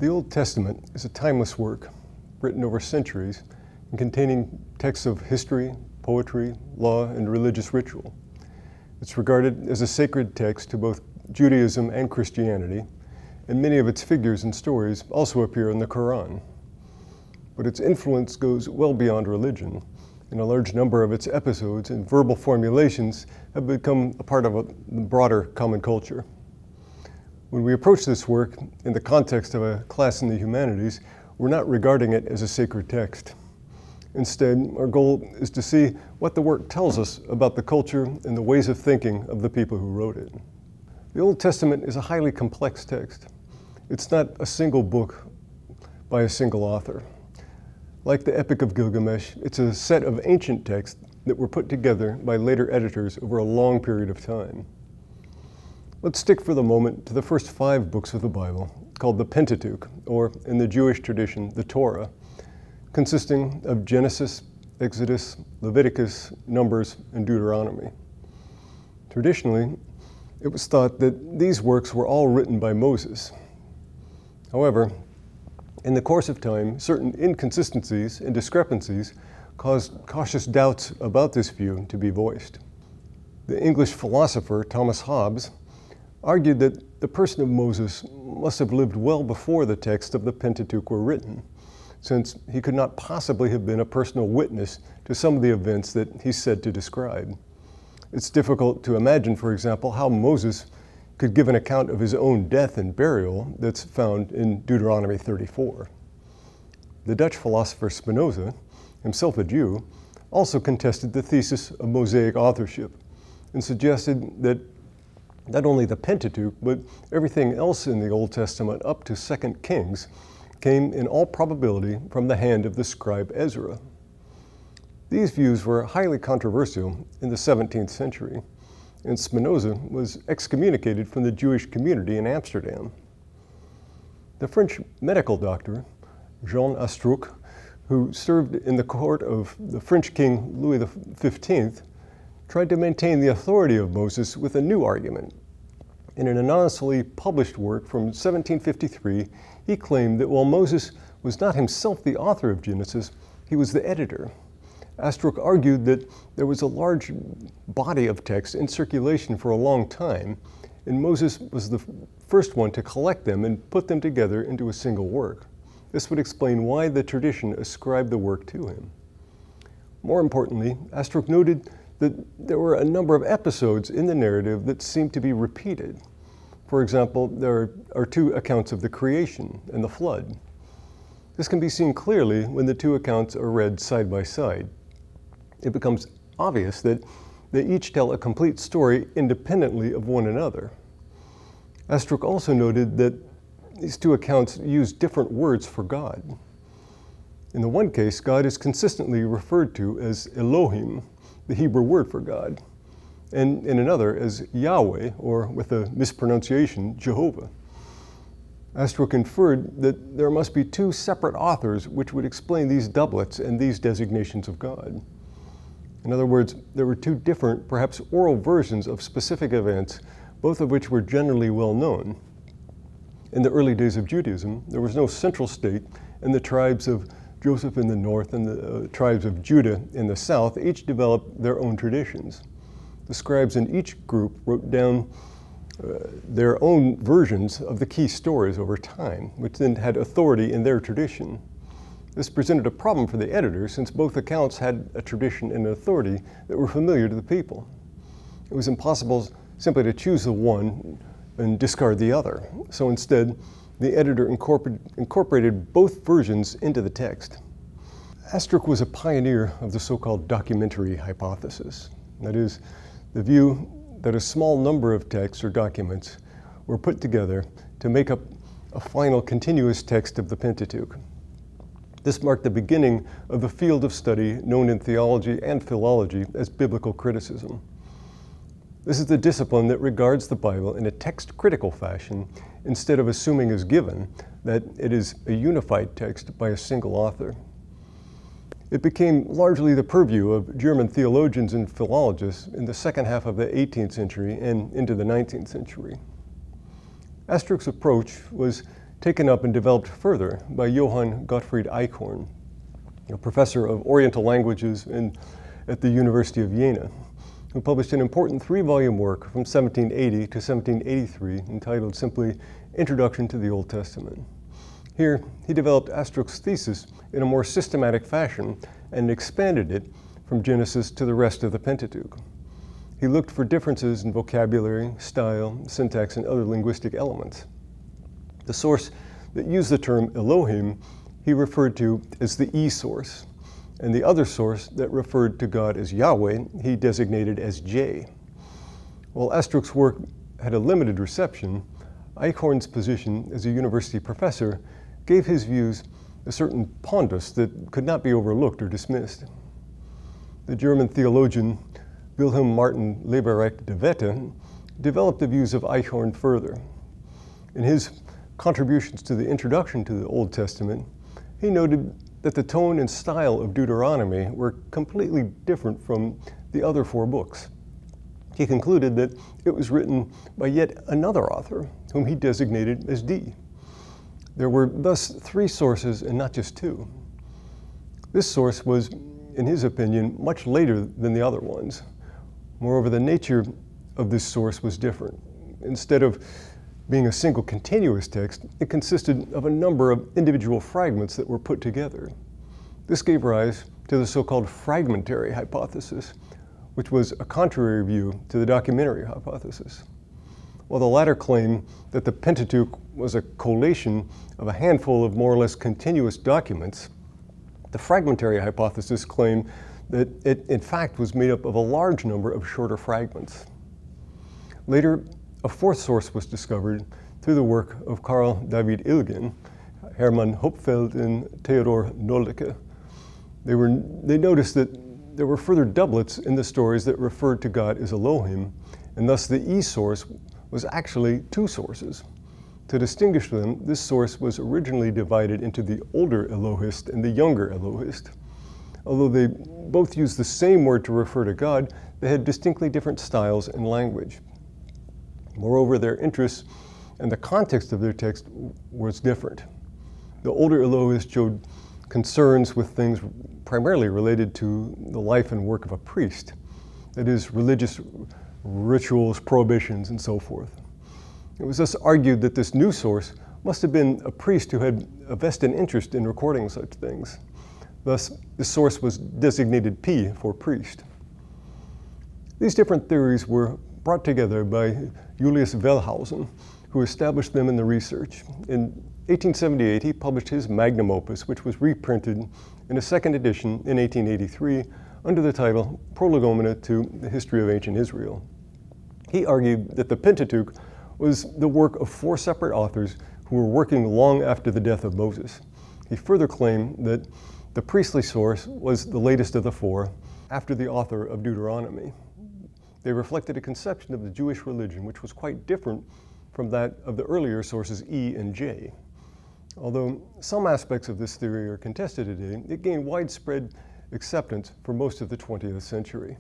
The Old Testament is a timeless work, written over centuries and containing texts of history, poetry, law, and religious ritual. It's regarded as a sacred text to both Judaism and Christianity, and many of its figures and stories also appear in the Quran. But its influence goes well beyond religion, and a large number of its episodes and verbal formulations have become a part of a broader common culture. When we approach this work in the context of a class in the humanities, we're not regarding it as a sacred text. Instead, our goal is to see what the work tells us about the culture and the ways of thinking of the people who wrote it. The Old Testament is a highly complex text. It's not a single book by a single author. Like the Epic of Gilgamesh, it's a set of ancient texts that were put together by later editors over a long period of time. Let's stick for the moment to the first 5 books of the Bible, called the Pentateuch, or in the Jewish tradition, the Torah, consisting of Genesis, Exodus, Leviticus, Numbers, and Deuteronomy. Traditionally, it was thought that these works were all written by Moses. However, in the course of time, certain inconsistencies and discrepancies caused cautious doubts about this view to be voiced. The English philosopher Thomas Hobbes argued that the person of Moses must have lived well before the texts of the Pentateuch were written, since he could not possibly have been a personal witness to some of the events that he's said to describe. It's difficult to imagine, for example, how Moses could give an account of his own death and burial that's found in Deuteronomy 34. The Dutch philosopher Spinoza, himself a Jew, also contested the thesis of Mosaic authorship and suggested that not only the Pentateuch, but everything else in the Old Testament up to 2 Kings came in all probability from the hand of the scribe Ezra. These views were highly controversial in the 17th century, and Spinoza was excommunicated from the Jewish community in Amsterdam. The French medical doctor, Jean Astruc, who served in the court of the French king Louis XV, tried to maintain the authority of Moses with a new argument. In an anonymously published work from 1753, he claimed that while Moses was not himself the author of Genesis, he was the editor. Astruc argued that there was a large body of text in circulation for a long time, and Moses was the first one to collect them and put them together into a single work. This would explain why the tradition ascribed the work to him. More importantly, Astruc noted that there were a number of episodes in the narrative that seemed to be repeated. For example, there are 2 accounts of the creation and the flood. This can be seen clearly when the 2 accounts are read side by side. It becomes obvious that they each tell a complete story independently of one another. Astruc also noted that these 2 accounts use different words for God. In the one case, God is consistently referred to as Elohim, the Hebrew word for God, and in another as Yahweh, or with a mispronunciation, Jehovah. Astruc inferred that there must be 2 separate authors which would explain these doublets and these designations of God. In other words, there were 2 different, perhaps oral versions of specific events, both of which were generally well known. In the early days of Judaism, there was no central state, and the tribes of Joseph in the north and the tribes of Judah in the south each developed their own traditions. The scribes in each group wrote down their own versions of the key stories over time, which then had authority in their tradition. This presented a problem for the editor, since both accounts had a tradition and an authority that were familiar to the people. It was impossible simply to choose the one and discard the other. So instead, the editor incorporated both versions into the text. Astruc was a pioneer of the so-called documentary hypothesis. That is, the view that a small number of texts or documents were put together to make up a final continuous text of the Pentateuch. This marked the beginning of the field of study known in theology and philology as biblical criticism. This is the discipline that regards the Bible in a text-critical fashion instead of assuming as given that it is a unified text by a single author. It became largely the purview of German theologians and philologists in the second half of the 18th century and into the 19th century. Astruc's approach was taken up and developed further by Johann Gottfried Eichhorn, a professor of Oriental languages at the University of Jena, who published an important 3-volume work from 1780 to 1783 entitled simply Introduction to the Old Testament. Here, he developed Astruc's thesis in a more systematic fashion and expanded it from Genesis to the rest of the Pentateuch. He looked for differences in vocabulary, style, syntax, and other linguistic elements. The source that used the term Elohim he referred to as the E-source, and the other source that referred to God as Yahweh he designated as J. While Astruc's work had a limited reception, Eichhorn's position as a university professor gave his views a certain pondus that could not be overlooked or dismissed. The German theologian Wilhelm Martin Leberecht de Wette developed the views of Eichhorn further. In his contributions to the introduction to the Old Testament, he noted that the tone and style of Deuteronomy were completely different from the other 4 books. He concluded that it was written by yet another author, whom he designated as D. There were thus 3 sources and not just 2. This source was, in his opinion, much later than the other ones. Moreover, the nature of this source was different. Instead of being a single continuous text, it consisted of a number of individual fragments that were put together. This gave rise to the so-called fragmentary hypothesis, which was a contrary view to the documentary hypothesis. While the latter claimed that the Pentateuch was a collation of a handful of more or less continuous documents, the fragmentary hypothesis claimed that it in fact was made up of a large number of shorter fragments. Later, a 4th source was discovered through the work of Carl David Ilgen, Hermann Hopfeld, and Theodor Nöldeke. They noticed that there were further doublets in the stories that referred to God as Elohim, and thus the E-source was actually 2 sources. To distinguish them, this source was originally divided into the older Elohist and the younger Elohist. Although they both used the same word to refer to God, they had distinctly different styles and language. Moreover, their interests and the context of their text was different. The older Elohist showed concerns with things primarily related to the life and work of a priest, that is, religious rituals, prohibitions, and so forth. It was thus argued that this new source must have been a priest who had a vested interest in recording such things. Thus, the source was designated P for priest. These different theories were brought together by Julius Wellhausen, who established them in the research. In 1878, he published his magnum opus, which was reprinted in a 2nd edition in 1883 under the title Prolegomena to the History of Ancient Israel. He argued that the Pentateuch was the work of 4 separate authors who were working long after the death of Moses. He further claimed that the priestly source was the latest of the 4 after the author of Deuteronomy. They reflected a conception of the Jewish religion which was quite different from that of the earlier sources E and J. Although some aspects of this theory are contested today, it gained widespread acceptance for most of the 20th century.